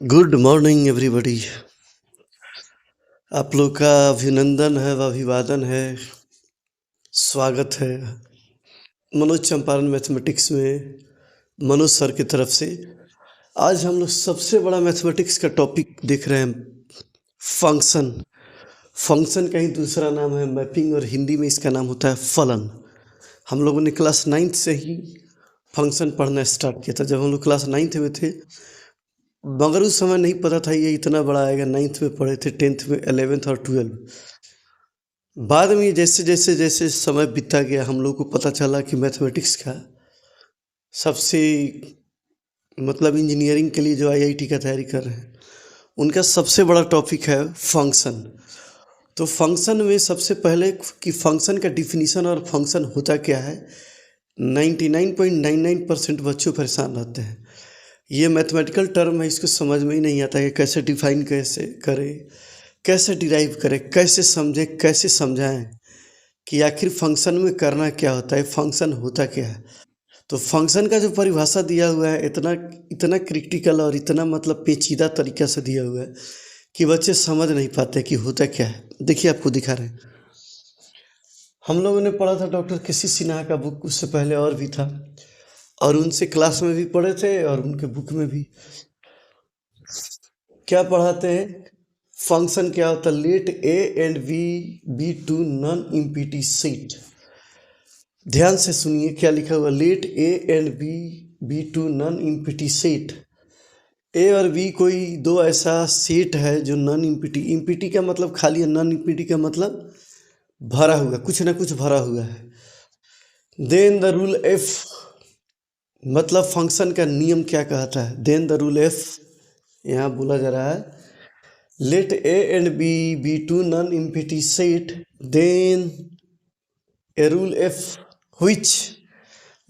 Good morning everybody. आप लोग का अभिनंदन है व अभिवादन है, स्वागत है मनोज चंपारण मैथमेटिक्स में मनोज सर की तरफ से। आज हम लोग सबसे बड़ा मैथमेटिक्स का टॉपिक देख रहे हैं, फंक्शन। फंक्शन का ही दूसरा नाम है मैपिंग और हिंदी में इसका नाम होता है फलन। हम लोगों ने क्लास 9th से ही फंक्शन पढ़ना स्टार्ट किया था, जब हम लोग क्लास 9th में थे, मगर उस समय नहीं पता था ये इतना बड़ा आएगा। 9th में पढ़े थे, 10th में, 11th और 12th। बाद में जैसे जैसे जैसे समय बीतता गया, हम लोग को पता चला कि मैथमेटिक्स का सबसे इंजीनियरिंग के लिए जो आईआईटी का तैयारी कर रहे हैं, उनका सबसे बड़ा टॉपिक है फंक्शन। तो फंक्शन में सबसे पहले कि फंक्शन का डिफिनीशन और फंक्शन होता क्या है, 99.99% बच्चों परेशान रहते हैं। ये मैथमेटिकल टर्म है, इसको समझ में ही नहीं आता कि कैसे डिफाइन कैसे करें, कैसे डिराइव करें, कैसे समझें, कैसे समझाएं कि आखिर फंक्शन में करना क्या होता है, फंक्शन होता क्या है। तो फंक्शन का जो परिभाषा दिया हुआ है, इतना इतना क्रिटिकल और इतना पेचीदा तरीका से दिया हुआ है कि बच्चे समझ नहीं पाते कि होता क्या है। देखिए, आपको दिखा रहे हैं। हम लोगों ने पढ़ा था डॉक्टर केसी सिन्हा का बुक, उससे पहले और भी था, और उनसे क्लास में भी पढ़े थे और उनके बुक में भी। क्या पढ़ाते हैं? फंक्शन क्या होता है? Let A and B be two non empty set. ध्यान से सुनिए क्या लिखा हुआ, let A and B be two non empty set. A और बी कोई दो ऐसा सेट है जो नॉन इम्पीटी, इम्पीटी का मतलब खाली है, नॉन इम्पीटी का मतलब भरा हुआ, कुछ ना कुछ भरा हुआ है। देन द रूल एफ, मतलब फंक्शन का नियम क्या कहता है। देन द रूल एफ यहाँ बोला जा रहा है, let A and B be two non empty set, then a rule F which,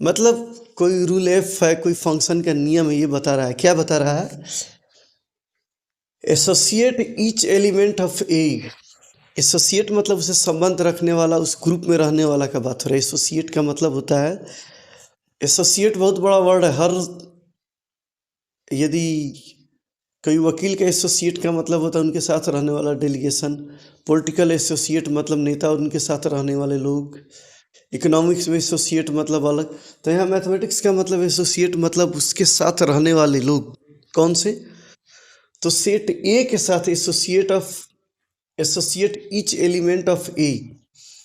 मतलब कोई रूल एफ है, कोई फंक्शन का नियम है, ये बता रहा है। क्या बता रहा है? Associate each element of A. Associate मतलब उसे संबंध रखने वाला, उस ग्रुप में रहने वाला का बात हो रहा है। एसोसिएट का मतलब होता है, एसोसिएट बहुत बड़ा वर्ड है। यदि कोई वकील का एसोसिएट का मतलब होता है उनके साथ रहने वाला डेलीगेशन। पॉलिटिकल एसोसिएट मतलब नेता और उनके साथ रहने वाले लोग। इकोनॉमिक्स में एसोसिएट मतलब अलग। तो यहाँ मैथमेटिक्स का मतलब एसोसिएट मतलब उसके साथ रहने वाले लोग। कौन से? तो सेट ए के साथ एसोसिएट ईच एलिमेंट ऑफ ए,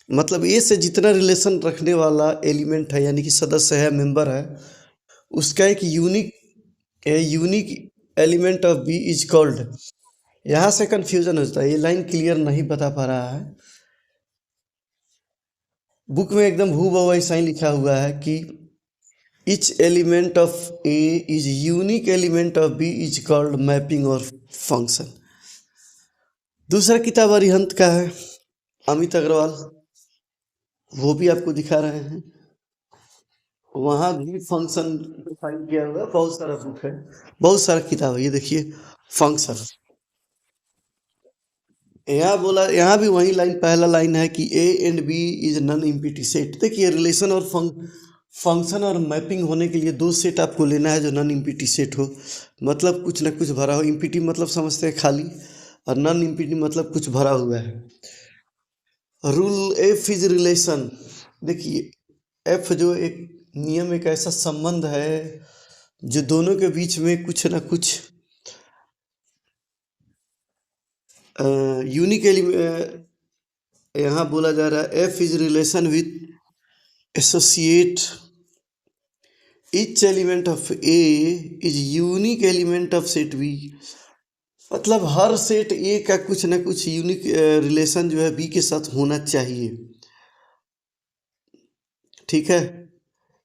मतलब ए से जितना रिलेशन रखने वाला एलिमेंट है, यानी कि सदस्य है, मेंबर है, उसका एक unique element of B is called. यहाँ से कंफ्यूजन होता है, ये लाइन क्लियर नहीं बता पा रहा है। बुक में एकदम हूबहू ऐसा ही लिखा हुआ है कि each element of A is unique element of B is called mapping और फंक्शन। दूसरा किताब अरिहंत का है, अमित अग्रवाल, वो भी आपको दिखा रहे हैं। वहाँ भी फंक्शन डिफाइन किया हुआ है। बहुत सारा बुक है, बहुत सारा किताब है। ये देखिए फंक्शन, यहाँ बोला, यहाँ भी वही लाइन, पहला लाइन है कि A and B is non empty set. देखिए, रिलेशन और फंक्शन और मैपिंग होने के लिए दो सेट आपको लेना है जो नॉन इम्पीटी सेट हो, मतलब कुछ ना कुछ भरा हो। इम्पीटी मतलब समझते हैं खाली, और नॉन इम्पीटी मतलब कुछ भरा हुआ है। Rule F is relation. देखिए, एफ जो एक नियम, एक ऐसा संबंध है जो दोनों के बीच में कुछ ना कुछ यूनिक एलिमेंट, यहाँ बोला जा रहा है F is relation with associate each element of A is unique element of set B, मतलब हर सेट ए का कुछ ना कुछ यूनिक रिलेशन जो है बी के साथ होना चाहिए। ठीक है।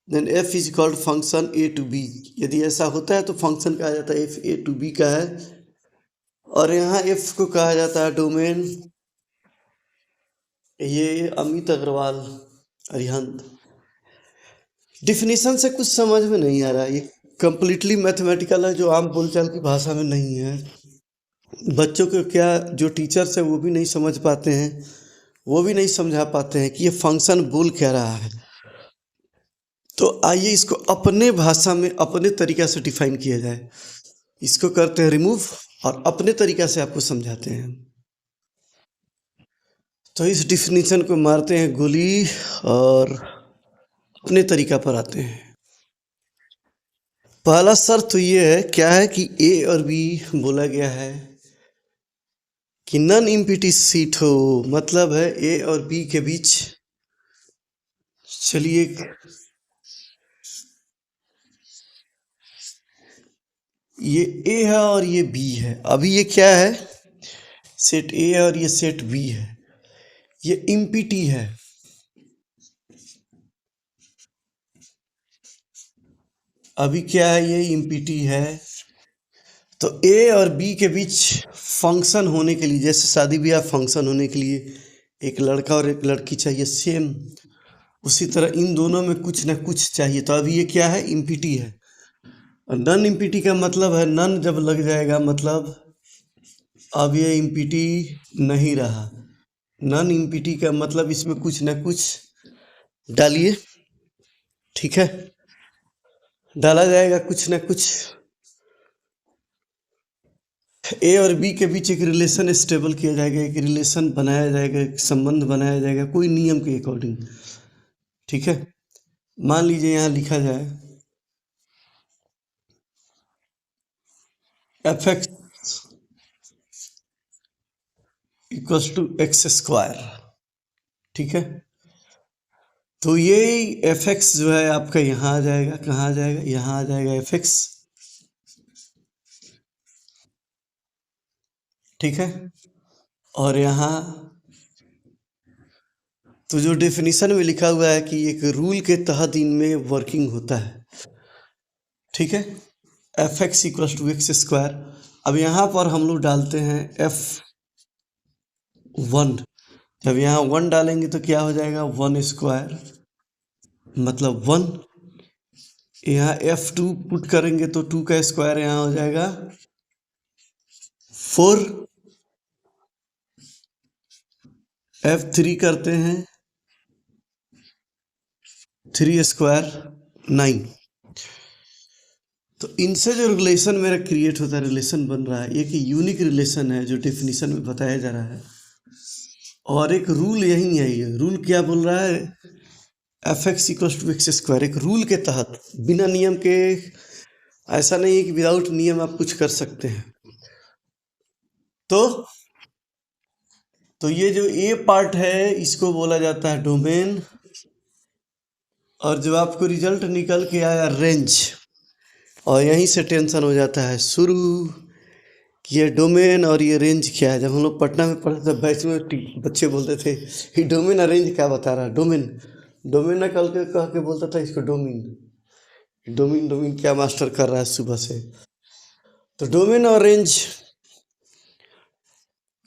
Then F is called function A to B. यदि ऐसा होता है तो फंक्शन कहा जाता है एफ ए टू बी का है। और यहाँ एफ को कहा जाता है डोमेन। ये अमित अग्रवाल, अरिहंत। डिफिनीशन से कुछ समझ में नहीं आ रहा है, ये कंप्लीटली मैथमेटिकल है, जो आम बोलचाल की भाषा में नहीं है। बच्चों को क्या, जो टीचर्स है वो भी नहीं समझ पाते हैं, वो भी नहीं समझा पाते हैं कि ये फंक्शन बोल क्या रहा है। तो आइए इसको अपने भाषा में अपने तरीक़ा से डिफाइन किया जाए। इसको करते हैं रिमूव और अपने तरीका से आपको समझाते हैं। तो इस डिफिनीशन को मारते हैं गोली और अपने तरीका पर आते हैं। पहला शर्त तो ये है, क्या है कि ए और बी बोला गया है कि नॉन इम्पीटी सीट हो, मतलब है ए और बी के बीच। चलिए, ये ए है और ये बी है। अभी ये क्या है, सेट ए है और ये सेट बी है, ये इम्पीटी है। अभी क्या है, ये इम्पीटी है। तो ए और बी के बीच फंक्शन होने के लिए, जैसे शादी ब्याह फंक्शन होने के लिए एक लड़का और एक लड़की चाहिए, सेम उसी तरह इन दोनों में कुछ ना कुछ चाहिए। तो अभी ये क्या है, इम्पीटी है। और नन इम्पीटी का मतलब है, नन जब लग जाएगा मतलब अब ये इम्पीटी नहीं रहा। नन इम्पीटी का मतलब इसमें कुछ ना कुछ डालिए, ठीक है, डाला जाएगा कुछ ना कुछ। ए और बी के बीच एक रिलेशन स्टेबल किया जाएगा, एक रिलेशन बनाया जाएगा, एक संबंध बनाया जाएगा कोई नियम के अकॉर्डिंग, ठीक है। मान लीजिए यहाँ लिखा जाए F X equals to X square, ठीक है। तो ये एफ एक्स जो है आपका यहाँ आ जाएगा, कहाँ आ जाएगा, यहाँ आ जाएगा एफ एक्स, ठीक है। और यहाँ तो जो डेफिनेशन में लिखा हुआ है कि एक रूल के तहत इनमें वर्किंग होता है, ठीक है। F X equals to X square. अब यहाँ पर हम लोग डालते हैं एफ वन। जब यहाँ वन डालेंगे तो क्या हो जाएगा, वन स्क्वायर मतलब वन। यहाँ एफ टू पुट करेंगे तो टू का स्क्वायर यहाँ हो जाएगा फोर। एफ थ्री करते हैं, थ्री स्क्वायर नाइन। तो इनसे जो रिलेशन मेरा क्रिएट होता है, रिलेशन बन रहा है, एक यूनिक रिलेशन है जो डेफिनेशन में बताया जा रहा है। और एक रूल यही है, ये रूल क्या बोल रहा है, F X equals to X square, एक रूल के तहत, बिना नियम के। ऐसा नहीं है कि विदाउट नियम आप कुछ कर सकते हैं। तो तो ये जो ए पार्ट है इसको बोला जाता है डोमेन, और जो आपको रिजल्ट निकल के आया रेंज। और यहीं से टेंशन हो जाता है शुरू कि ये डोमेन और ये रेंज क्या है। जब हम लोग पटना में पढ़ते थे बैच में बच्चे बोलते थे ये डोमेन और रेंज क्या बता रहा है, डोमेन डोमेन ना कल के कह के बोलता था इसको डोमिन डोमिन डोमिन क्या मास्टर कर रहा है सुबह से। तो डोमेन और रेंज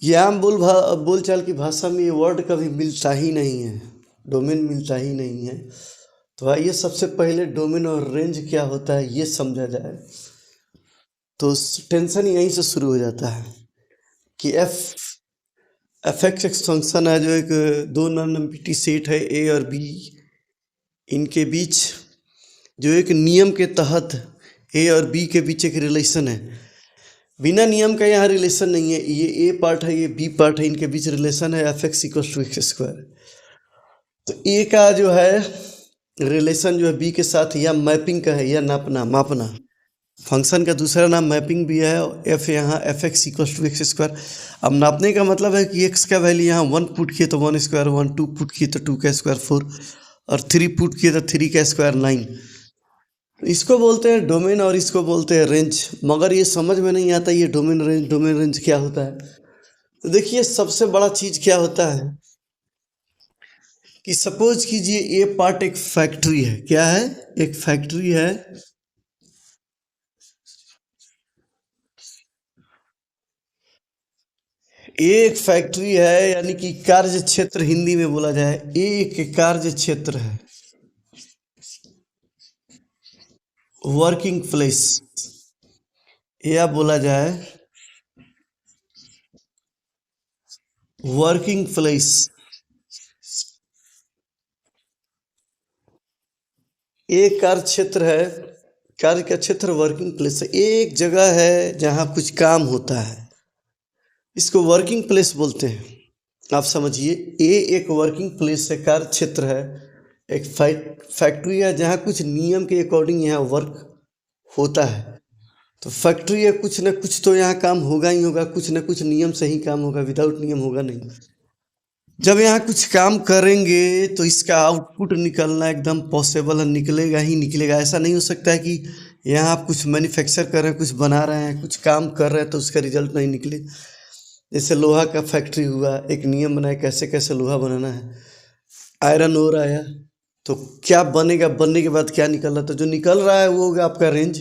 ये आम बोलचाल की भाषा में ये वर्ड कभी मिलता ही नहीं है, डोमेन मिलता ही नहीं है। तो आइए सबसे पहले डोमेन और रेंज क्या होता है ये समझा जाए। तो टेंशन यहीं से शुरू हो जाता है कि एफ एक्स फंक्शन है जो एक दो नॉन एम्प्टी सेट है ए और बी, इनके बीच जो एक नियम के तहत ए और बी के बीच एक रिलेशन है। बिना नियम का यहाँ रिलेशन नहीं है, ये ए पार्ट है ये बी पार्ट है, इनके बीच रिलेशन है F X equal to X square. तो ए का जो है रिलेशन जो है बी के साथ या मैपिंग का है या नापना मापना। फंक्शन का दूसरा नाम मैपिंग भी है। एफ यहाँ F X equal to X square. अब नापने का मतलब है कि एक्स का वैल्यू यहाँ वन पुट किए तो one square one, two put किए तो टू का स्क्वायर फोर, और थ्री पुट किए तो थ्री का स्क्वायर नाइन। इसको बोलते हैं डोमेन और इसको बोलते हैं रेंज। मगर ये समझ में नहीं आता ये डोमेन रेंज क्या होता है। तो देखिए सबसे बड़ा चीज़ क्या होता है कि सपोज कीजिए ये पार्ट एक फैक्ट्री है, क्या है, एक फैक्ट्री है। एक फैक्ट्री है यानी कि कार्य क्षेत्र हिंदी में बोला जाए, एक कार्य क्षेत्र है, वर्किंग प्लेस या बोला जाए वर्किंग प्लेस। एक कार्य क्षेत्र है कार्य का क्षेत्र वर्किंग प्लेस है, एक जगह है जहाँ कुछ काम होता है, इसको वर्किंग प्लेस बोलते हैं। आप समझिए, ए एक वर्किंग प्लेस है, कार्य क्षेत्र है, एक फैक्ट्री है जहाँ कुछ नियम के अकॉर्डिंग यहाँ वर्क होता है। तो फैक्ट्री है, कुछ ना कुछ तो यहाँ काम होगा ही होगा, कुछ ना कुछ नियम से ही काम होगा, विदाउट नियम होगा नहीं। जब यहाँ कुछ काम करेंगे तो इसका आउटपुट निकलना एकदम पॉसिबल है, निकलेगा ही निकलेगा। ऐसा नहीं हो सकता है कि यहाँ आप कुछ मैन्युफैक्चर कर रहे हैं, कुछ बना रहे हैं, कुछ काम कर रहे हैं तो उसका रिजल्ट नहीं निकले। जैसे लोहा का फैक्ट्री हुआ, एक नियम बनाए कैसे कैसे लोहा बनाना है, आयरन ओर आया तो क्या बनेगा, बनने के बाद क्या निकल रहा, तो जो निकल रहा है वो होगा आपका रेंज।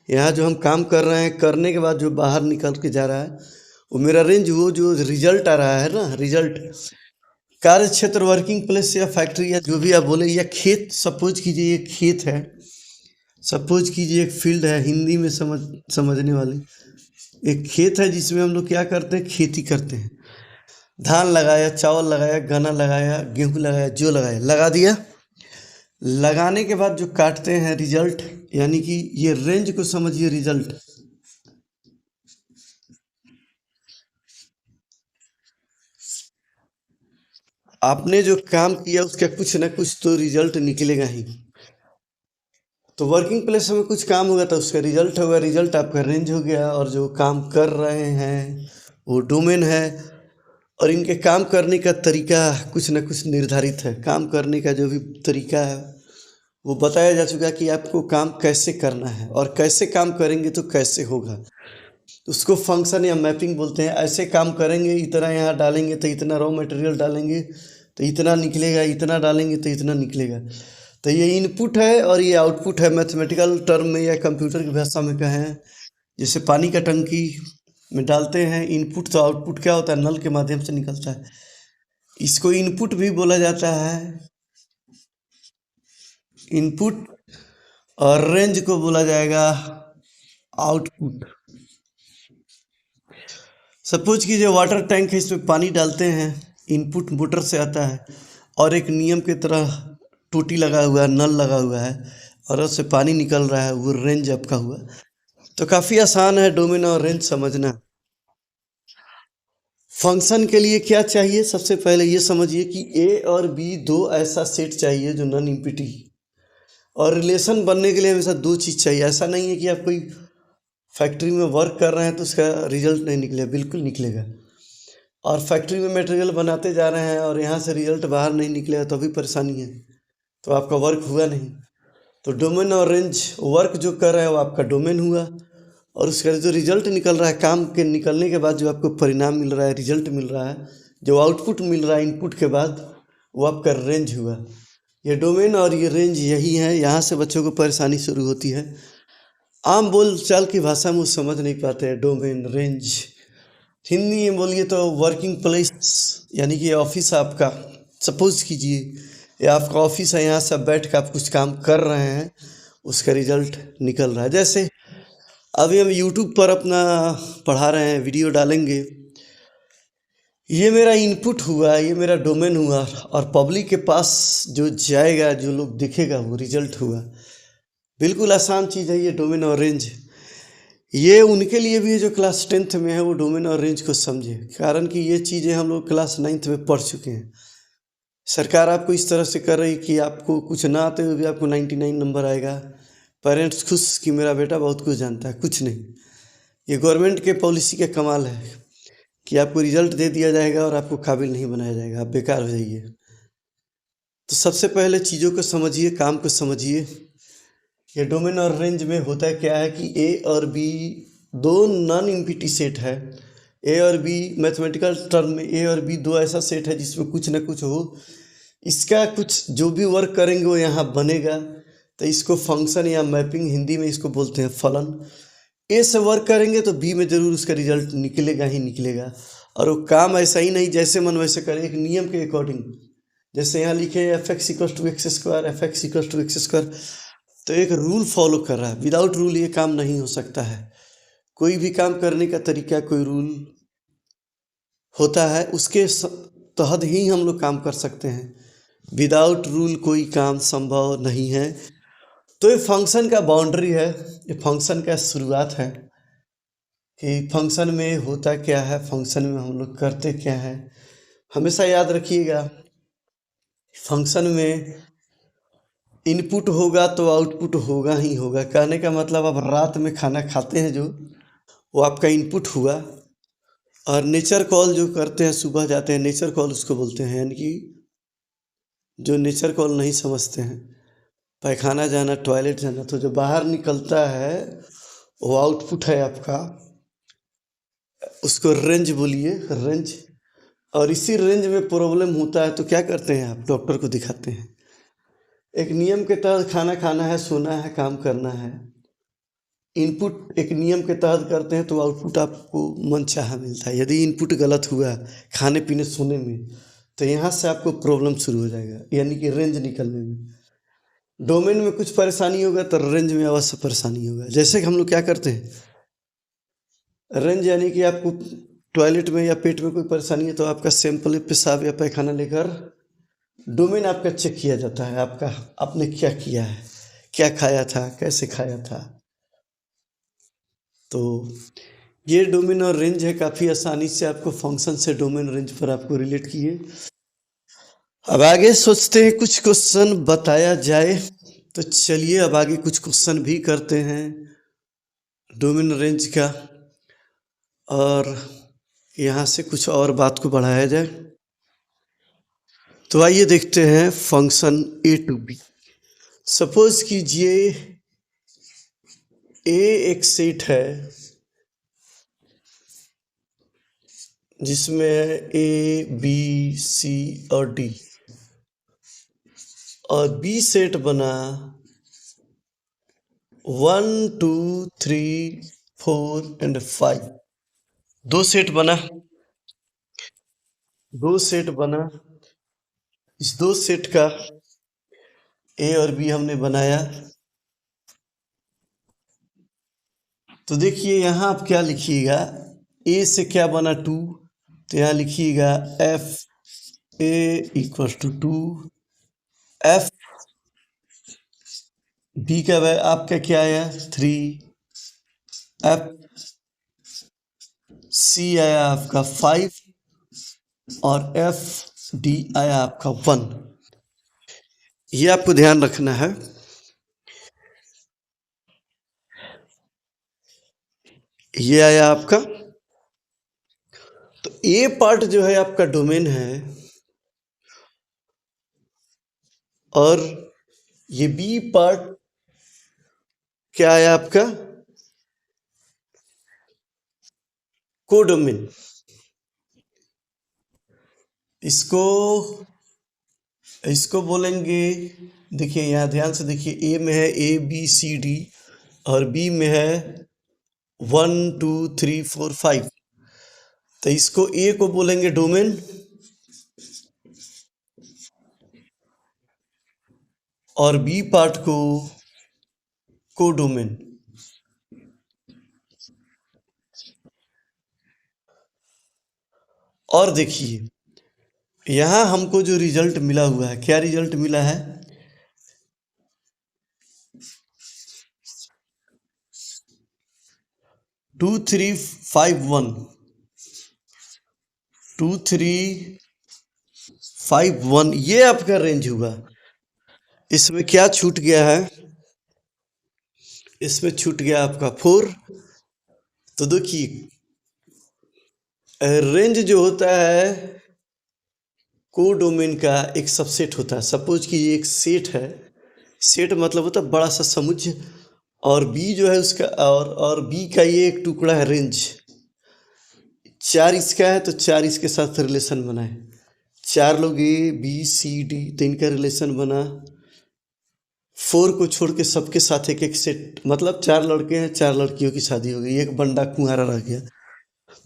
यहाँ जो हम काम कर रहे हैं, करने के बाद जो बाहर निकल के जा रहा है वो मेरा रेंज, वो जो रिजल्ट आ रहा है ना, रिजल्ट। कार्य क्षेत्र वर्किंग प्लेस या फैक्ट्री या जो भी आप बोले, या खेत, सपोज कीजिए ये खेत है, सपोज कीजिए एक फील्ड है, हिंदी में समझने वाले, एक खेत है जिसमें हम लोग क्या करते हैं, खेती करते हैं। धान लगाया, चावल लगाया, गन्ना लगाया, गेहूँ लगाया, जो लगाया लगा दिया। लगाने के बाद जो काटते हैं रिजल्ट, यानी कि ये रेंज को समझिए, रिजल्ट। आपने जो काम किया उसका कुछ ना कुछ तो रिजल्ट निकलेगा ही। तो वर्किंग प्लेस में कुछ काम होगा तो उसका रिजल्ट होगा, रिजल्ट आपका रेंज हो गया। और जो काम कर रहे हैं वो डोमेन है, और इनके काम करने का तरीका कुछ ना कुछ निर्धारित है। काम करने का जो भी तरीका है वो बताया जा चुका है कि आपको काम कैसे करना है, और कैसे काम करेंगे तो कैसे होगा। तो उसको फंक्शन या मैपिंग बोलते हैं। ऐसे काम करेंगे, इतना यहाँ डालेंगे तो इतना रॉ मटेरियल डालेंगे तो इतना निकलेगा, इतना डालेंगे तो इतना निकलेगा। तो ये इनपुट है और ये आउटपुट है। मैथमेटिकल टर्म में या कंप्यूटर की भाषा में कहें, जैसे पानी का टंकी में डालते हैं इनपुट, तो आउटपुट क्या होता है, नल के माध्यम से निकलता है। इसको इनपुट भी बोला जाता है, इनपुट। और रेंज को बोला जाएगा आउटपुट। सपोज कीजिए वाटर टैंक है, इसमें पानी डालते हैं, इनपुट मोटर से आता है, और एक नियम की तरह टूटी लगा हुआ है, नल लगा हुआ है, और उससे पानी निकल रहा है, वो रेंज आपका हुआ। तो काफ़ी आसान है डोमेन और रेंज समझना। फंक्शन के लिए क्या चाहिए, सबसे पहले ये समझिए कि ए और बी दो ऐसा सेट चाहिए जो नॉन इम्पिटी। और रिलेशन बनने के लिए हमेशा दो चीज़ चाहिए। ऐसा नहीं है कि आप कोई फैक्ट्री में वर्क कर रहे हैं तो उसका रिजल्ट नहीं निकलेगा, बिल्कुल निकलेगा। और फैक्ट्री में मटेरियल बनाते जा रहे हैं और यहाँ से रिजल्ट बाहर नहीं निकलेगा तो भी परेशानी है, तो आपका वर्क हुआ नहीं। तो डोमेन और रेंज, वर्क जो कर रहे हैं वो आपका डोमेन हुआ, और उसका जो रिजल्ट निकल रहा है, काम के निकलने के बाद जो आपको परिणाम मिल रहा है, रिजल्ट मिल रहा है, जो आउटपुट मिल रहा है इनपुट के बाद, वो आपका रेंज हुआ। ये डोमेन और ये रेंज यही है। यहाँ से बच्चों को परेशानी शुरू होती है। आम बोल चाल की भाषा में वो समझ नहीं पाते हैं डोमेन रेंज। हिंदी में बोलिए तो वर्किंग प्लेस, यानी कि ऑफिस आपका, सपोज कीजिए ये आपका ऑफिस है, यहाँ सब बैठ कर आप कुछ काम कर रहे हैं, उसका रिजल्ट निकल रहा है। जैसे अभी हम यूट्यूब पर अपना पढ़ा रहे हैं, वीडियो डालेंगे, ये मेरा इनपुट हुआ, ये मेरा डोमेन हुआ, और पब्लिक के पास जो जाएगा, जो लोग दिखेगा, वो रिजल्ट हुआ। बिल्कुल आसान चीज़ है ये डोमेन और रेंज। ये उनके लिए भी है जो क्लास 10th में है, वो डोमेन और रेंज को समझे, कारण कि ये चीज़ें हम लोग क्लास 9th में पढ़ चुके हैं। सरकार आपको इस तरह से कर रही कि आपको कुछ ना आते हुए भी आपको 99 नंबर आएगा। पेरेंट्स खुश कि मेरा बेटा बहुत कुछ जानता है, कुछ नहीं। ये गवर्नमेंट के पॉलिसी का कमाल है कि आपको रिजल्ट दे दिया जाएगा और आपको काबिल नहीं बनाया जाएगा, आप बेकार हो जाइए। तो सबसे पहले चीज़ों को समझिए, काम को समझिए। ये डोमेन और रेंज में होता क्या है कि ए और बी दो नॉन इम्पिटी सेट है। ए और बी मैथमेटिकल टर्म में ए और बी दो ऐसा सेट है जिसमें कुछ ना कुछ हो, इसका कुछ जो भी वर्क करेंगे वो यहाँ बनेगा। तो इसको फंक्शन या मैपिंग, हिंदी में इसको बोलते हैं फलन। ए से वर्क करेंगे तो बी में ज़रूर उसका रिजल्ट निकलेगा ही निकलेगा। और वो काम ऐसा ही नहीं जैसे मन वैसे करे, एक नियम के अकॉर्डिंग। जैसे यहाँ लिखे F X equal to X square, F X equal to X square, तो एक रूल फॉलो कर रहा है। विदाउट रूल ये काम नहीं हो सकता है। कोई भी काम करने का तरीका, कोई रूल होता है, उसके तहत ही हम लोग काम कर सकते हैं। विदाउट रूल कोई काम संभव नहीं है। तो ये फंक्शन का बाउंड्री है, ये फंक्शन का शुरुआत है कि फंक्शन में होता क्या है, फंक्शन में हम लोग करते क्या है। हमेशा याद रखिएगा, फंक्शन में इनपुट होगा तो आउटपुट होगा ही होगा। कहने का मतलब आप रात में खाना खाते हैं जो, वो आपका इनपुट हुआ, और नेचर कॉल जो करते हैं सुबह जाते हैं, नेचर कॉल उसको बोलते हैं। यानी कि जो नेचर कॉल नहीं समझते हैं, पैखाना जाना, टॉयलेट जाना, तो जो बाहर निकलता है वो आउटपुट है आपका, उसको रेंज बोलिए, रेंज। और इसी रेंज में प्रॉब्लम होता है तो क्या करते हैं आप, डॉक्टर को दिखाते हैं। एक नियम के तहत खाना खाना है, सोना है, काम करना है। इनपुट एक नियम के तहत करते हैं तो आउटपुट आपको मनचाहा मिलता है। यदि इनपुट गलत हुआ खाने पीने सोने में, तो यहाँ से आपको प्रॉब्लम शुरू हो जाएगा, यानी कि रेंज निकलने में। डोमेन में कुछ परेशानी होगा तो रेंज में अवश्य परेशानी होगा। जैसे कि हम लोग क्या करते हैं, रेंज यानी कि आपको टॉयलेट में या पेट में कोई परेशानी है तो आपका सैंपल पेशाब या पैखाना लेकर डोमेन आपका चेक किया जाता है, आपका आपने क्या किया है, क्या खाया था, कैसे खाया था। तो ये डोमेन और रेंज है, काफ़ी आसानी से आपको फंक्शन से डोमेन रेंज पर आपको रिलेट किए। अब आगे सोचते हैं कुछ क्वेश्चन बताया जाए, तो चलिए अब आगे कुछ क्वेश्चन भी करते हैं डोमेन रेंज का, और यहाँ से कुछ और बात को बढ़ाया जाए। तो आइए देखते हैं function A to B. Suppose कीजिए ए एक सेट है जिसमें ए बी सी और डी, और बी सेट बना 1 2 3 4 एंड 5। दो सेट बना, दो सेट बना। इस दो सेट का ए और बी हमने बनाया। तो देखिए यहाँ आप क्या लिखिएगा, ए से क्या बना 2, तो यहाँ लिखिएगा F A equal to 2, F B का आपका क्या आया 3, एफ सी आया आपका 5, और एफ डी आया आपका 1। ये आपको ध्यान रखना है। ये आया आपका, तो ए पार्ट जो है आपका डोमेन है, और ये बी पार्ट क्या है आपका कोडोमेन। इसको इसको बोलेंगे, देखिए यहाँ ध्यान से देखिए, ए में है ए बी सी डी, और बी में है 1 2 3 4 5। तो इसको ए को बोलेंगे डोमेन, और बी पार्ट को कोडोमेन। और देखिए यहाँ हमको जो रिजल्ट मिला हुआ है, क्या रिजल्ट मिला है, 2 3 5 1, 2 3 5 1, ये आपका रेंज हुआ। इसमें क्या छूट गया है, इसमें छूट गया आपका 4। तो देखिए रेंज जो होता है कोडोमेन का एक सबसेट होता है। सपोज कि ये एक सेट है, सेट मतलब होता है बड़ा सा समुच्चय, और बी जो है उसका, और बी का ये एक टुकड़ा है रेंज। 4 इसका है तो 4 इसके साथ रिलेशन बनाए, 4 लोग ए बी सी डी, तो इनका रिलेशन बना। 4 को छोड़ के सबके साथ एक एक सेट, मतलब 4 लड़के हैं, 4 लड़कियों की शादी हो गई, एक बंदा कुंवारा रह गया,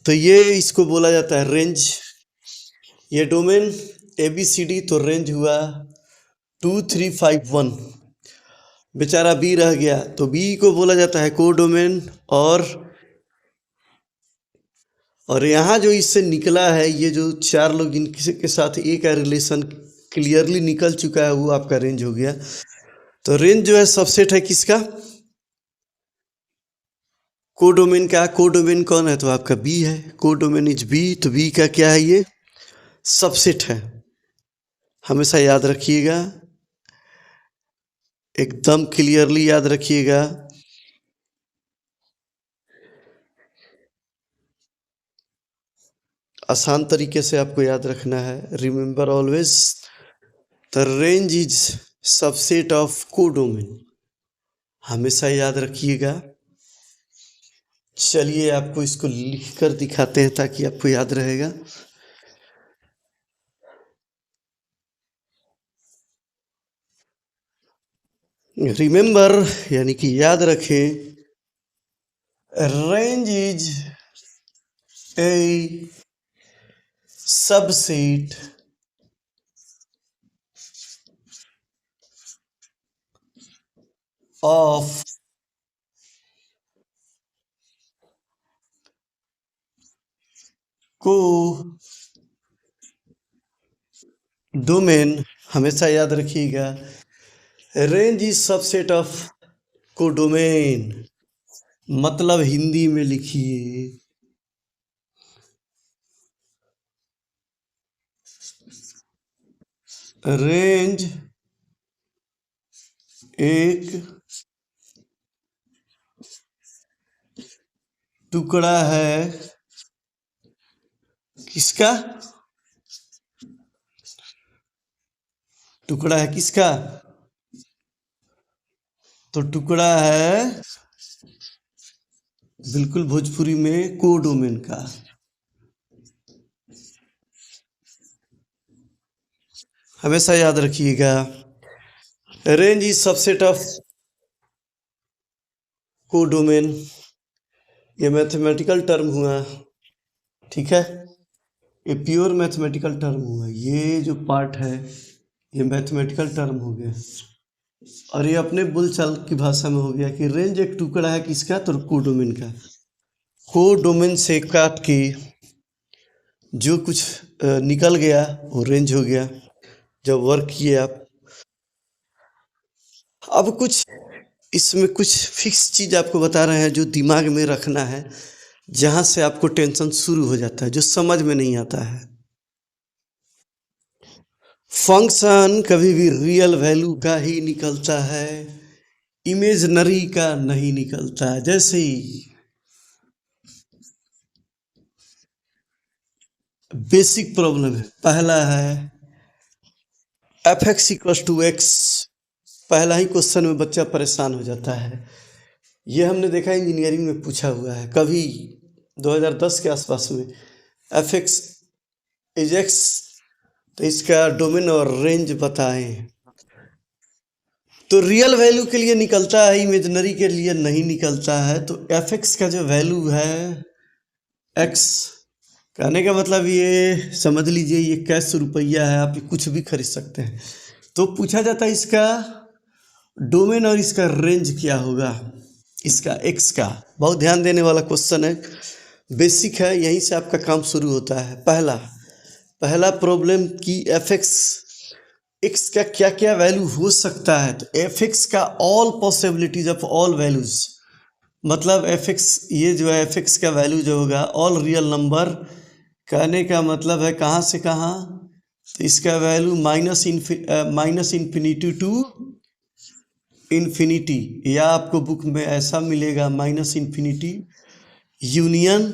तो ये इसको बोला जाता है रेंज। ये domain A B C D, तो रेंज हुआ 2 3 5 1। बेचारा बी रह गया, तो बी को बोला जाता है कोडोमेन। और यहाँ जो इससे निकला है, ये जो 4 लोग जिनके साथ ए का रिलेशन क्लियरली निकल चुका है, वो आपका रेंज हो गया। तो रेंज जो है सबसेट है किसका? कोडोमेन का। कोडोमेन कौन है? तो आपका बी है। कोडोमेन इज बी, तो बी का क्या है? ये सबसेट है। हमेशा याद रखिएगा, एकदम क्लियरली याद रखिएगा। आसान तरीके से आपको याद रखना है। Remember always the range is subset of codomain, हमेशा याद रखिएगा। चलिए आपको इसको लिख कर दिखाते हैं ताकि आपको याद रहेगा। रिमेंबर यानी कि याद रखें, range is a subset of को डोमेन, हमेशा याद रखिएगा। Range is subset of codomain, मतलब हिंदी में लिखिए, रेंज एक टुकड़ा है किसका? टुकड़ा है किसका? तो टुकड़ा है बिल्कुल भोजपुरी में कोडोमेन का। हमेशा याद रखिएगा, range is subset of codomain. ये मैथमेटिकल टर्म हुआ, ठीक है, ये प्योर मैथमेटिकल टर्म हुआ। ये जो पार्ट है ये मैथमेटिकल टर्म हो गया, और ये अपने बोलचाल की भाषा में हो गया कि रेंज एक टुकड़ा है किसका? तो कोडोमेन का। कोडोमेन से काट के जो कुछ निकल गया वो रेंज हो गया जब वर्क किए आप। अब कुछ इसमें कुछ फिक्स चीज़ आपको बता रहे हैं जो दिमाग में रखना है, जहाँ से आपको टेंशन शुरू हो जाता है, जो समझ में नहीं आता है। फंक्शन कभी भी रियल वैल्यू का ही निकलता है, इमेजनरी का नहीं निकलता है। जैसे ही बेसिक प्रॉब्लम है, पहला है F X equals to X, पहला ही क्वेश्चन में बच्चा परेशान हो जाता है। ये हमने देखा इंजीनियरिंग में पूछा हुआ है कभी 2010 के आसपास में, एफ एक्स इज एक्स, तो इसका डोमेन और रेंज बताएं। तो रियल वैल्यू के लिए निकलता है, इमेजनरी के लिए नहीं निकलता है। तो एफ एक्स का जो वैल्यू है एक्स, कहने का मतलब ये समझ लीजिए ये कैश रुपया है, आप कुछ भी खरीद सकते हैं। तो पूछा जाता है इसका डोमेन और इसका रेंज क्या होगा, इसका एक्स का। बहुत ध्यान देने वाला क्वेश्चन है, बेसिक है, यहीं से आपका काम शुरू होता है। पहला प्रॉब्लम कि एफ एक्स का क्या क्या वैल्यू हो सकता है। तो एफ एक्स का all possibilities of all values, मतलब एफ एक्स, ये जो है एफ एक्स का वैल्यू जो होगा ऑल रियल नंबर, कहने का मतलब है कहाँ से कहाँ। तो इसका value minus infinity to infinity, या आपको बुक में ऐसा मिलेगा माइनस इन्फिनिटी यूनियन।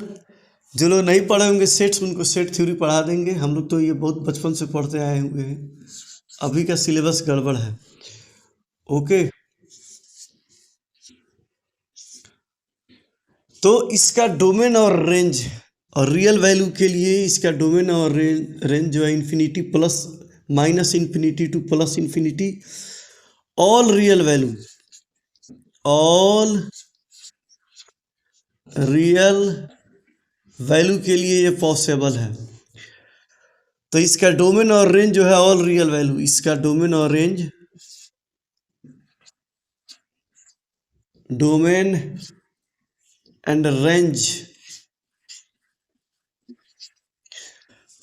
जो लोग नहीं पढ़े होंगे सेट्स, उनको सेट थ्योरी पढ़ा देंगे। हम लोग तो ये बहुत बचपन से पढ़ते आए हुए हैं, अभी का सिलेबस गड़बड़ है। ओके, तो इसका डोमेन और रेंज, और रियल वैल्यू के लिए इसका डोमेन और रेंज जो है infinity plus minus infinity two plus infinity, all real value, all real value के लिए ये पॉसिबल है। तो इसका डोमेन और रेंज जो है ऑल रियल वैल्यू, इसका डोमेन और रेंज, डोमेन एंड रेंज,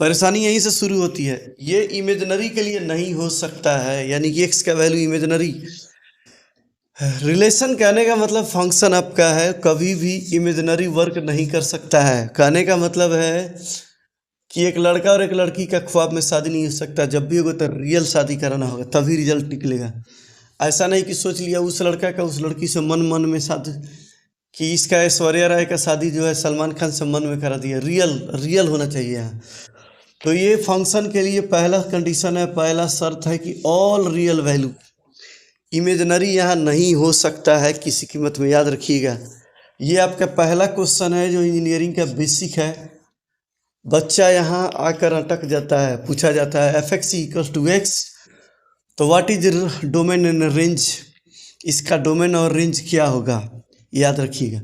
परेशानी यहीं से शुरू होती है। ये इमेजनरी के लिए नहीं हो सकता है, यानी कि एक्स का वैल्यू इमेजनरी, रिलेशन कहने का मतलब फंक्शन आपका है, कभी भी इमेजिनरी वर्क नहीं कर सकता है। कहने का मतलब है कि एक लड़का और एक लड़की का ख्वाब में शादी नहीं हो सकता, जब भी होगा तो रियल शादी कराना होगा, तभी रिजल्ट निकलेगा। ऐसा नहीं कि सोच लिया उस लड़का का उस लड़की से मन मन में शादी, कि इसका ऐश्वर्या राय का शादी जो है सलमान खान से मन में करा दिया। रियल रियल होना चाहिए यहाँ। तो ये फंक्शन के लिए पहला कंडीशन है, पहला शर्त है कि ऑल रियल वैल्यू, इमेजनरी यहाँ नहीं हो सकता है किसी कीमत में, याद रखिएगा। ये आपका पहला क्वेश्चन है जो इंजीनियरिंग का बेसिक है। बच्चा यहाँ आकर अटक जाता है, पूछा जाता है F X equal to X, तो what is domain and range, इसका डोमेन और रेंज क्या होगा, याद रखिएगा।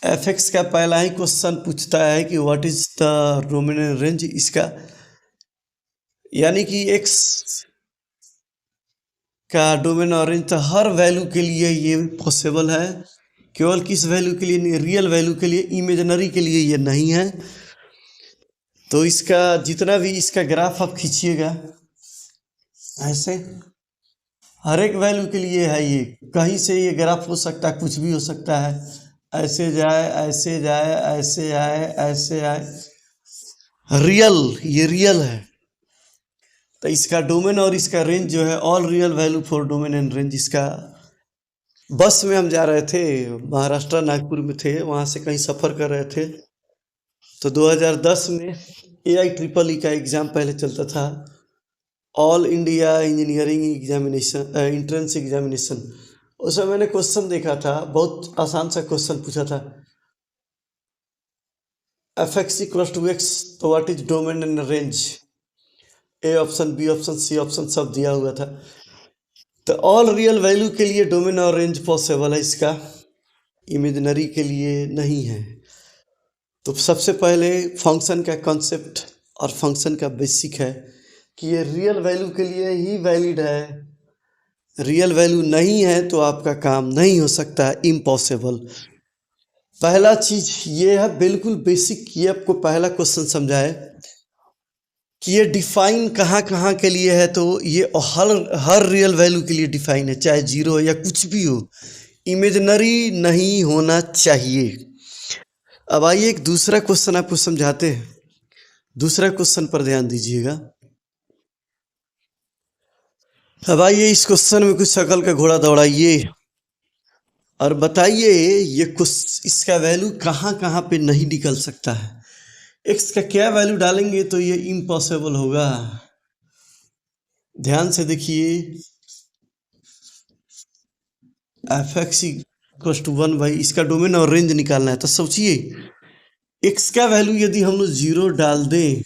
एफ एक्स का पहला ही क्वेश्चन पूछता है कि what is the domain and range इसका, यानी कि एक्स का डोमेन और रेंज तो हर वैल्यू के लिए ये पॉसिबल है, केवल किस वैल्यू के लिए नहीं, रियल वैल्यू के लिए, इमेजिनरी के लिए ये नहीं है। तो इसका जितना भी इसका ग्राफ आप खींचिएगा ऐसे, हर एक वैल्यू के लिए है ये, कहीं से ये ग्राफ हो सकता है, कुछ भी हो सकता है, ऐसे जाए ऐसे जाए ऐसे आए ऐसे आए, रियल, ये रियल है। तो इसका डोमेन और इसका रेंज जो है all real value for domain and range. इसका बस में हम जा रहे थे, महाराष्ट्र नागपुर में थे, वहाँ से कहीं सफ़र कर रहे थे, तो 2010 में AIEEE का एग्ज़ाम पहले चलता था, all India engineering examination, entrance examination. उसमें मैंने क्वेश्चन देखा था, बहुत आसान सा क्वेश्चन पूछा था, F X equal to X, तो what is domain and range, A option, B option, C option सब दिया हुआ था। तो ऑल रियल वैल्यू के लिए डोमेन और रेंज पॉसिबल है, इसका इमेजिनरी के लिए नहीं है। तो सबसे पहले फंक्शन का कॉन्सेप्ट और फंक्शन का बेसिक है कि ये रियल वैल्यू के लिए ही वैलिड है, रियल वैल्यू नहीं है तो आपका काम नहीं हो सकता है, इम्पॉसिबल। पहला चीज ये है, बिल्कुल बेसिक, ये आपको पहला क्वेश्चन समझाए कि ये डिफाइन कहाँ कहाँ के लिए है, तो ये हर रियल वैल्यू के लिए डिफाइन है, चाहे जीरो या कुछ भी हो, इमेजिनरी नहीं होना चाहिए। अब आइए एक दूसरा क्वेश्चन आपको समझाते हैं, दूसरा क्वेश्चन पर ध्यान दीजिएगा। अब आइए इस क्वेश्चन में कुछ शकल का घोड़ा दौड़ाइए और बताइए ये कुछ इसका वैल्यू कहाँ कहाँ पे नहीं निकल सकता है। एक्स का क्या वैल्यू डालेंगे तो ये इम्पॉसिबल होगा, ध्यान से देखिए। एफ एक्स इक्वल टू 1/, इसका डोमेन और रेंज निकालना है, तो सोचिए एक्स का वैल्यू यदि हम लोग 0 डाल दें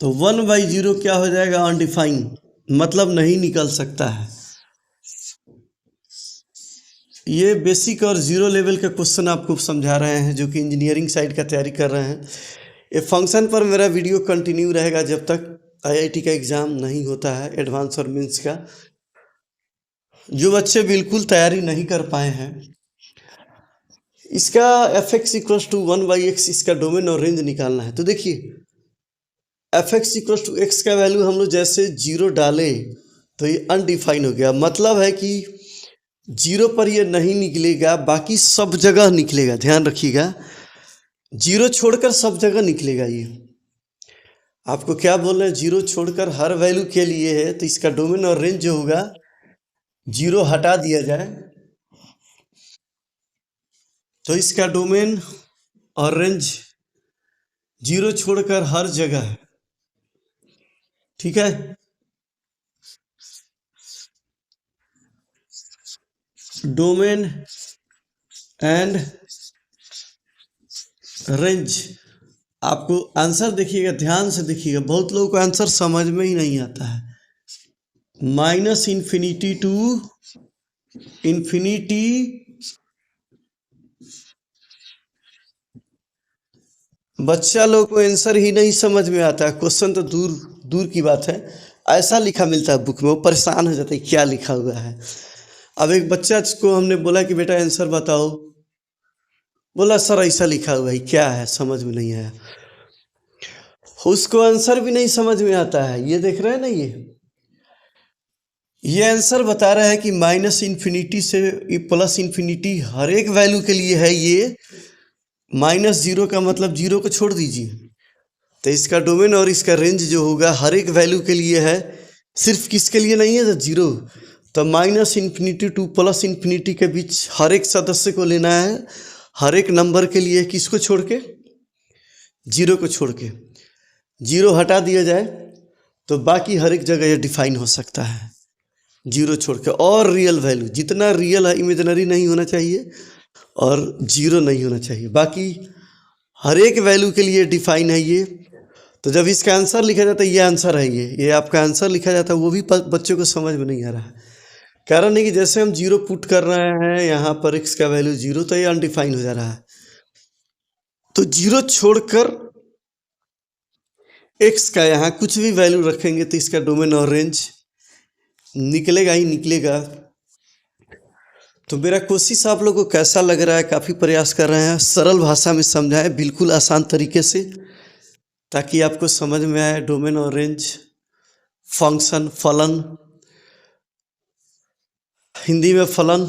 तो 1/0 क्या हो जाएगा, अनडिफाइंड, मतलब नहीं निकल सकता है। ये बेसिक और जीरो लेवल का क्वेश्चन आपको समझा रहे हैं जो कि इंजीनियरिंग साइड का तैयारी कर रहे हैं। ये फंक्शन पर मेरा वीडियो कंटिन्यू रहेगा जब तक IIT का एग्ज़ाम नहीं होता है, एडवांस और मेंस का। जो बच्चे बिल्कुल तैयारी नहीं कर पाए हैं, इसका F X equal to 1/x, इसका डोमेन और रेंज निकालना है। तो देखिए F X equal to X का वैल्यू हम लोग जैसे 0 डाले तो ये अनडिफाइन हो गया, मतलब है कि 0 पर ये नहीं निकलेगा, बाकी सब जगह निकलेगा, ध्यान रखिएगा, 0 छोड़कर सब जगह निकलेगा। ये आपको क्या बोल रहे हैं, 0 छोड़कर हर वैल्यू के लिए है, तो इसका डोमेन और रेंज जो होगा 0 हटा दिया जाए तो इसका डोमेन और रेंज 0 छोड़कर हर जगह है, ठीक है। डोमेन एंड रेंज, आपको आंसर देखिएगा, ध्यान से देखिएगा, बहुत लोगों को आंसर समझ में ही नहीं आता है। -इन्फिनिटी टू इन्फिनिटी, बच्चा लोग को आंसर ही नहीं समझ में आता है, क्वेश्चन तो दूर दूर की बात है, ऐसा लिखा मिलता है बुक में, वो परेशान हो जाता है क्या लिखा हुआ है। अब एक बच्चा को हमने बोला कि बेटा आंसर बताओ, बोला सर ऐसा लिखा हुआ है, क्या है समझ में नहीं आया, उसको आंसर भी नहीं समझ में आता है। ये देख रहे हैं ना, ये आंसर बता रहा है कि माइनस इन्फिनिटी से प्लस इन्फिनिटी हर एक वैल्यू के लिए है ये। माइनस जीरो का मतलब जीरो को छोड़ दीजिए, तो इसका डोमेन और इसका रेंज जो होगा हर एक वैल्यू के लिए है, सिर्फ किसके लिए नहीं है तो जीरो। तो minus infinity two plus infinity के बीच हर एक सदस्य को लेना है, हर एक नंबर के लिए किसको छोड़ के, जीरो को छोड़ के। जीरो हटा दिया जाए तो बाकी हर एक जगह ये डिफाइन हो सकता है जीरो छोड़ के। और रियल वैल्यू जितना रियल है, इमेजिनरी नहीं होना चाहिए और जीरो नहीं होना चाहिए, बाकी हर एक वैल्यू के लिए डिफाइन है ये। तो जब इसका आंसर लिखा जाता है, ये आंसर है, ये आपका आंसर लिखा जाता है, वो भी बच्चों को समझ में नहीं आ रहा है। कारण है कि जैसे हम जीरो पुट कर रहे हैं यहाँ पर x का वैल्यू जीरो, तो ये अनडिफाइन हो जा रहा है। तो जीरो छोड़कर x का यहाँ कुछ भी वैल्यू रखेंगे तो इसका डोमेन और रेंज निकलेगा ही निकलेगा। तो मेरा कोशिश आप लोगों को कैसा लग रहा है, काफ़ी प्रयास कर रहे हैं सरल भाषा में समझाएं, बिल्कुल आसान तरीके से, ताकि आपको समझ में आए डोमेन और रेंज, फंक्शन, फलन, हिंदी में फलन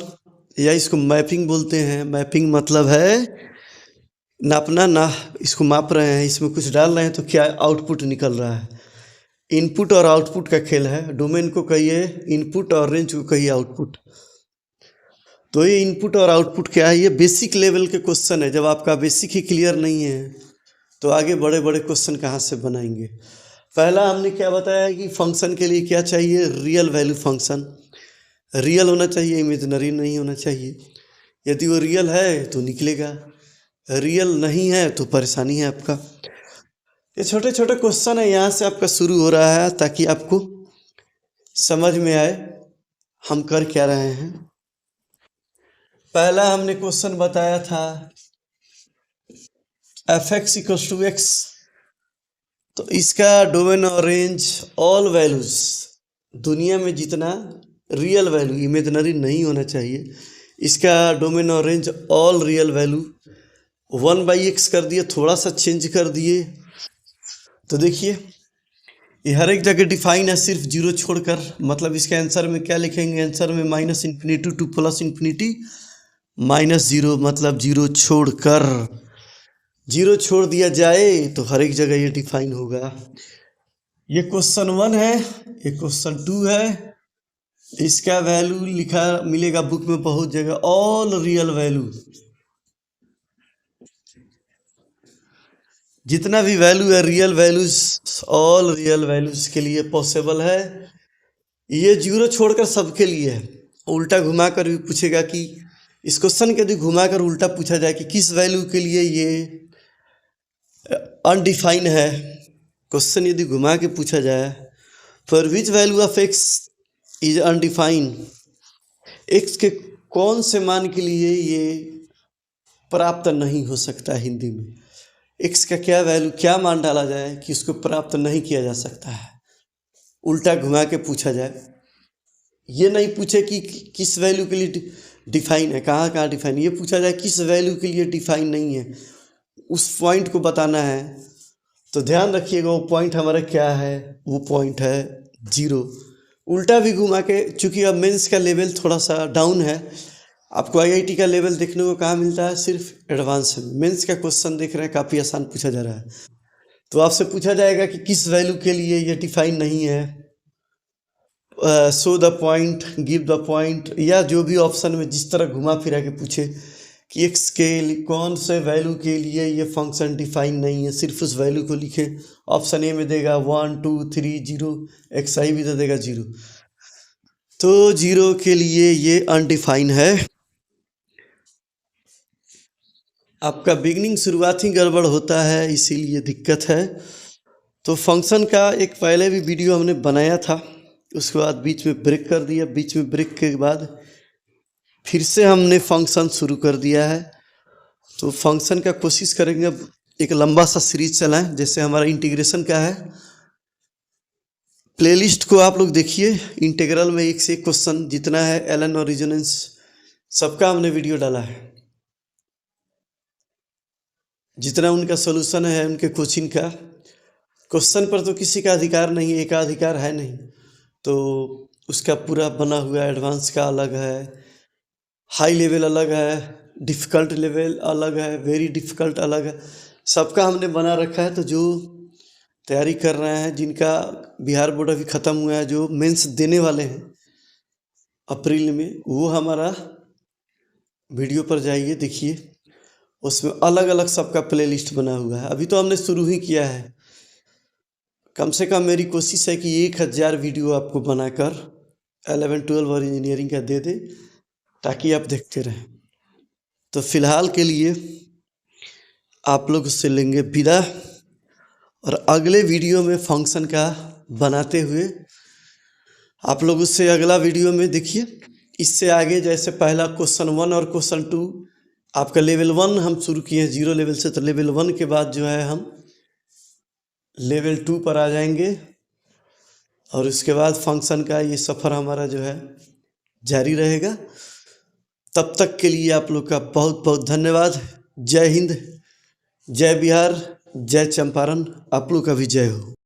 या इसको मैपिंग बोलते हैं। मैपिंग मतलब है नापना, ना इसको माप रहे हैं, इसमें कुछ डाल रहे हैं तो क्या आउटपुट निकल रहा है। इनपुट और आउटपुट का खेल है। डोमेन को कहिए इनपुट और रेंज को कहिए आउटपुट। तो ये इनपुट और आउटपुट क्या है, ये बेसिक लेवल के क्वेश्चन है। जब आपका बेसिक ही क्लियर नहीं है तो आगे बड़े बड़े क्वेश्चन कहाँ से बनाएंगे। पहला हमने क्या बताया कि फंक्शन के लिए क्या चाहिए, रियल वैल्यू फंक्शन। रियल होना चाहिए, इमेजिनरी नहीं होना चाहिए। यदि वो रियल है तो निकलेगा, रियल नहीं है तो परेशानी है आपका। ये छोटे छोटे क्वेश्चन है, यहाँ से आपका शुरू हो रहा है ताकि आपको समझ में आए हम कर क्या रहे हैं। पहला हमने क्वेश्चन बताया था F X equal to X, तो इसका डोमेन और रेंज ऑल वैल्यूज, दुनिया में जितना रियल वैल्यू, इमेजिनरी नहीं होना चाहिए, इसका डोमेन और range all real value 1/x कर दिए, थोड़ा सा चेंज कर दिए। तो देखिए ये हर एक जगह डिफाइन है, सिर्फ जीरो छोड़कर। मतलब इसके आंसर में क्या लिखेंगे, आंसर में minus infinity two plus infinity minus zero, मतलब जीरो छोड़कर। जीरो छोड़ दिया जाए तो हर एक जगह ये डिफाइन होगा। ये क्वेश्चन 1 है, ये क्वेश्चन 2 है। इसका वैल्यू लिखा मिलेगा बुक में बहुत जगह, ऑल रियल वैल्यू, जितना भी वैल्यू है real values, all real values के लिए पॉसिबल है। ये जीरो छोड़कर सबके लिए है। उल्टा घुमाकर भी पूछेगा कि इस क्वेश्चन के यदि घुमाकर उल्टा पूछा जाए कि किस वैल्यू के लिए ये अनडिफाइन है, क्वेश्चन यदि घुमा के पूछा जाए for which value of x is undefine, x के कौन से मान के लिए ये प्राप्त नहीं हो सकता। हिंदी में एक्स का क्या वैल्यू, क्या मान डाला जाए कि उसको प्राप्त नहीं किया जा सकता है। उल्टा घुमा के पूछा जाए, ये नहीं पूछे कि किस वैल्यू के लिए डिफाइन है, कहाँ कहाँ डिफाइन, ये पूछा जाए किस वैल्यू के लिए डिफाइन नहीं है, उस पॉइंट को बताना है। तो ध्यान रखिएगा वो पॉइंट हमारा क्या है, वो पॉइंट है जीरो। उल्टा भी घुमा के, चूँकि अब मेंस का लेवल थोड़ा सा डाउन है, आपको आईआईटी का लेवल देखने को कहाँ मिलता है, सिर्फ एडवांस में। मेंस का क्वेश्चन देख रहे हैं, काफ़ी आसान पूछा जा रहा है। तो आपसे पूछा जाएगा कि किस वैल्यू के लिए ये डिफाइन नहीं है, show the point, give the point, या जो भी ऑप्शन में जिस तरह घुमा फिरा के पूछे कि एक्स के कौन से वैल्यू के लिए ये फंक्शन डिफाइन नहीं है, सिर्फ उस वैल्यू को लिखे। ऑप्शन ए में देगा 1 2 3 0, एक्स आई भी तो देगा 0, तो 0 के लिए ये अनडिफाइन है। आपका बिगनिंग शुरुआत ही गड़बड़ होता है, इसीलिए दिक्कत है। तो फंक्शन का एक पहले भी वीडियो हमने बनाया था, उसके बाद बीच में ब्रेक कर दिया। बीच में ब्रेक के बाद फिर से हमने फंक्शन शुरू कर दिया है। तो फंक्शन का कोशिश करेंगे अब एक लंबा सा सीरीज चलाएं, जैसे हमारा इंटीग्रेशन का है। प्लेलिस्ट को आप लोग देखिए, इंटीग्रल में एक से एक क्वेश्चन जितना है, एलन और रेजोनेंस सबका हमने वीडियो डाला है। जितना उनका सोल्यूशन है उनके कोचिंग का, क्वेश्चन पर तो किसी का अधिकार नहीं है, एकाधिकार है नहीं। तो उसका पूरा बना हुआ एडवांस का अलग है, हाई लेवल अलग है, डिफ़िकल्ट लेवल अलग है, वेरी डिफ़िकल्ट अलग है, सबका हमने बना रखा है। तो जो तैयारी कर रहे हैं, जिनका बिहार बोर्ड अभी ख़त्म हुआ है, जो मेंस देने वाले हैं अप्रैल में, वो हमारा वीडियो पर जाइए, देखिए, उसमें अलग अलग सबका प्लेलिस्ट बना हुआ है। अभी तो हमने शुरू ही किया है। कम से कम मेरी कोशिश है कि 1000 वीडियो आपको बनाकर 11-12 और इंजीनियरिंग का दे दे, ताकि आप देखते रहें। तो फिलहाल के लिए आप लोग उससे लेंगे विदा, और अगले वीडियो में फंक्शन का बनाते हुए आप लोग उससे अगला वीडियो में देखिए। इससे आगे जैसे पहला क्वेश्चन 1 और क्वेश्चन 2 आपका लेवल 1 हम शुरू किए हैं 0 लेवल से, तो लेवल 1 के बाद जो है हम लेवल 2 पर आ जाएंगे, और उसके बाद फंक्शन का ये सफ़र हमारा जो है जारी रहेगा। तब तक के लिए आप लोग का बहुत बहुत धन्यवाद। जय हिंद, जय बिहार, जय चंपारण, आप लोग का भी जय हो।